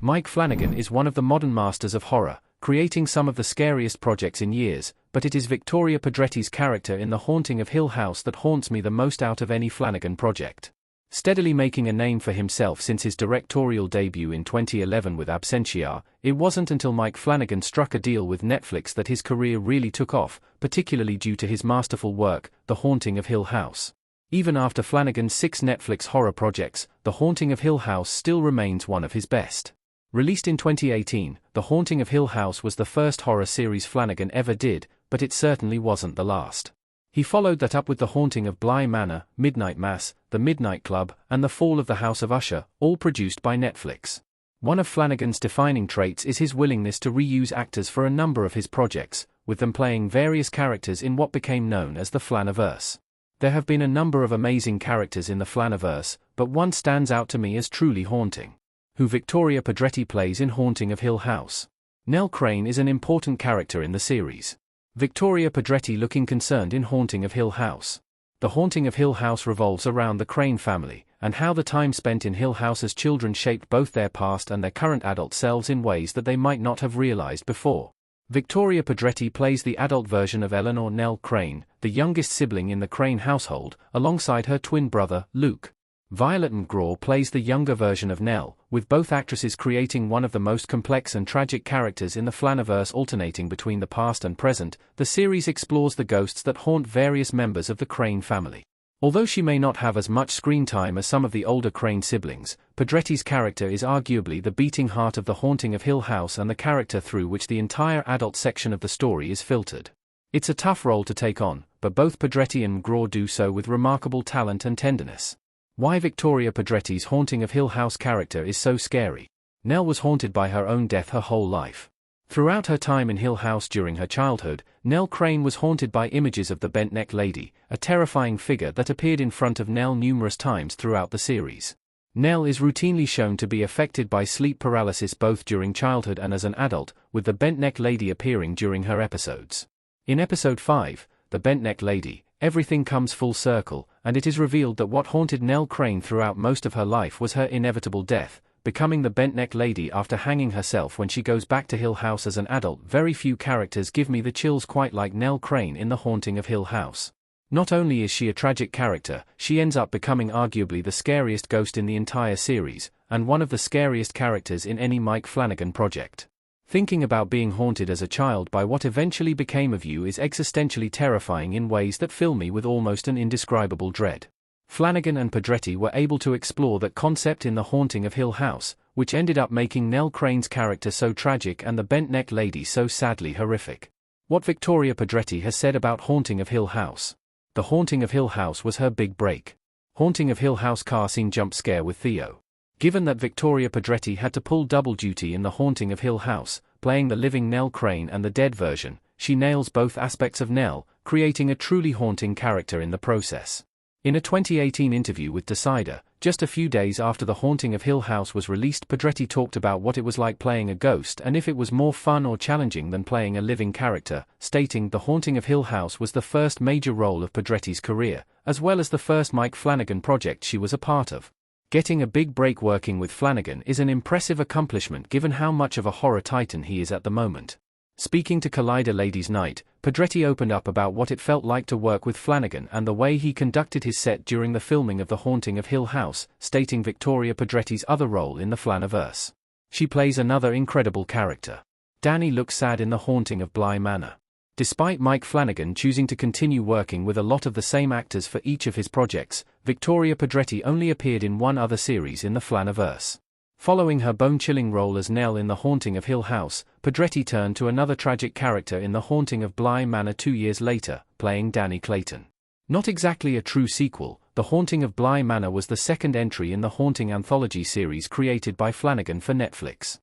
Mike Flanagan is one of the modern masters of horror, creating some of the scariest projects in years, but it is Victoria Pedretti's character in The Haunting of Hill House that haunts me the most out of any Flanagan project. Steadily making a name for himself since his directorial debut in 2011 with Absentia, it wasn't until Mike Flanagan struck a deal with Netflix that his career really took off, particularly due to his masterful work, The Haunting of Hill House. Even after Flanagan's 6 Netflix horror projects, The Haunting of Hill House still remains one of his best. Released in 2018, The Haunting of Hill House was the first horror series Flanagan ever did, but it certainly wasn't the last. He followed that up with The Haunting of Bly Manor, Midnight Mass, The Midnight Club, and The Fall of the House of Usher, all produced by Netflix. One of Flanagan's defining traits is his willingness to reuse actors for a number of his projects, with them playing various characters in what became known as the Flanaverse. There have been a number of amazing characters in the Flanaverse, but one stands out to me as truly haunting. Who Victoria Pedretti plays in Haunting of Hill House. Nell Crane is an important character in the series. Victoria Pedretti looking concerned in Haunting of Hill House. The Haunting of Hill House revolves around the Crane family, and how the time spent in Hill House as children shaped both their past and their current adult selves in ways that they might not have realized before. Victoria Pedretti plays the adult version of Eleanor Nell Crane, the youngest sibling in the Crane household, alongside her twin brother, Luke. Violet McGraw plays the younger version of Nell, with both actresses creating one of the most complex and tragic characters in the Flanaverse alternating between the past and present. The series explores the ghosts that haunt various members of the Crane family. Although she may not have as much screen time as some of the older Crane siblings, Pedretti's character is arguably the beating heart of The Haunting of Hill House and the character through which the entire adult section of the story is filtered. It's a tough role to take on, but both Pedretti and McGraw do so with remarkable talent and tenderness. Why Victoria Pedretti's Haunting of Hill House character is so scary. Nell was haunted by her own death her whole life. Throughout her time in Hill House during her childhood, Nell Crane was haunted by images of the bent-neck lady, a terrifying figure that appeared in front of Nell numerous times throughout the series. Nell is routinely shown to be affected by sleep paralysis both during childhood and as an adult, with the bent-neck lady appearing during her episodes. In episode 5, The Bent-Neck Lady, everything comes full circle, and it is revealed that what haunted Nell Crane throughout most of her life was her inevitable death, becoming the bent-neck lady after hanging herself when she goes back to Hill House as an adult. Very few characters give me the chills quite like Nell Crane in The Haunting of Hill House. Not only is she a tragic character, she ends up becoming arguably the scariest ghost in the entire series, and one of the scariest characters in any Mike Flanagan project. Thinking about being haunted as a child by what eventually became of you is existentially terrifying in ways that fill me with almost an indescribable dread. Flanagan and Pedretti were able to explore that concept in The Haunting of Hill House, which ended up making Nell Crane's character so tragic and the bent-neck lady so sadly horrific. What Victoria Pedretti has said about Haunting of Hill House. The Haunting of Hill House was her big break. Haunting of Hill House car scene jump scare with Theo. Given that Victoria Pedretti had to pull double duty in The Haunting of Hill House, playing the living Nell Crane and the dead version, she nails both aspects of Nell, creating a truly haunting character in the process. In a 2018 interview with Decider, just a few days after The Haunting of Hill House was released, Pedretti talked about what it was like playing a ghost and if it was more fun or challenging than playing a living character, stating The Haunting of Hill House was the first major role of Pedretti's career, as well as the first Mike Flanagan project she was a part of. Getting a big break working with Flanagan is an impressive accomplishment given how much of a horror titan he is at the moment. Speaking to Collider Ladies Night, Pedretti opened up about what it felt like to work with Flanagan and the way he conducted his set during the filming of The Haunting of Hill House, stating Victoria Pedretti's other role in the Flanaverse. She plays another incredible character. Danny looks sad in The Haunting of Bly Manor. Despite Mike Flanagan choosing to continue working with a lot of the same actors for each of his projects, Victoria Pedretti only appeared in one other series in the Flanaverse. Following her bone-chilling role as Nell in The Haunting of Hill House, Pedretti turned to another tragic character in The Haunting of Bly Manor 2 years later, playing Danny Clayton. Not exactly a true sequel, The Haunting of Bly Manor was the second entry in the Haunting anthology series created by Flanagan for Netflix.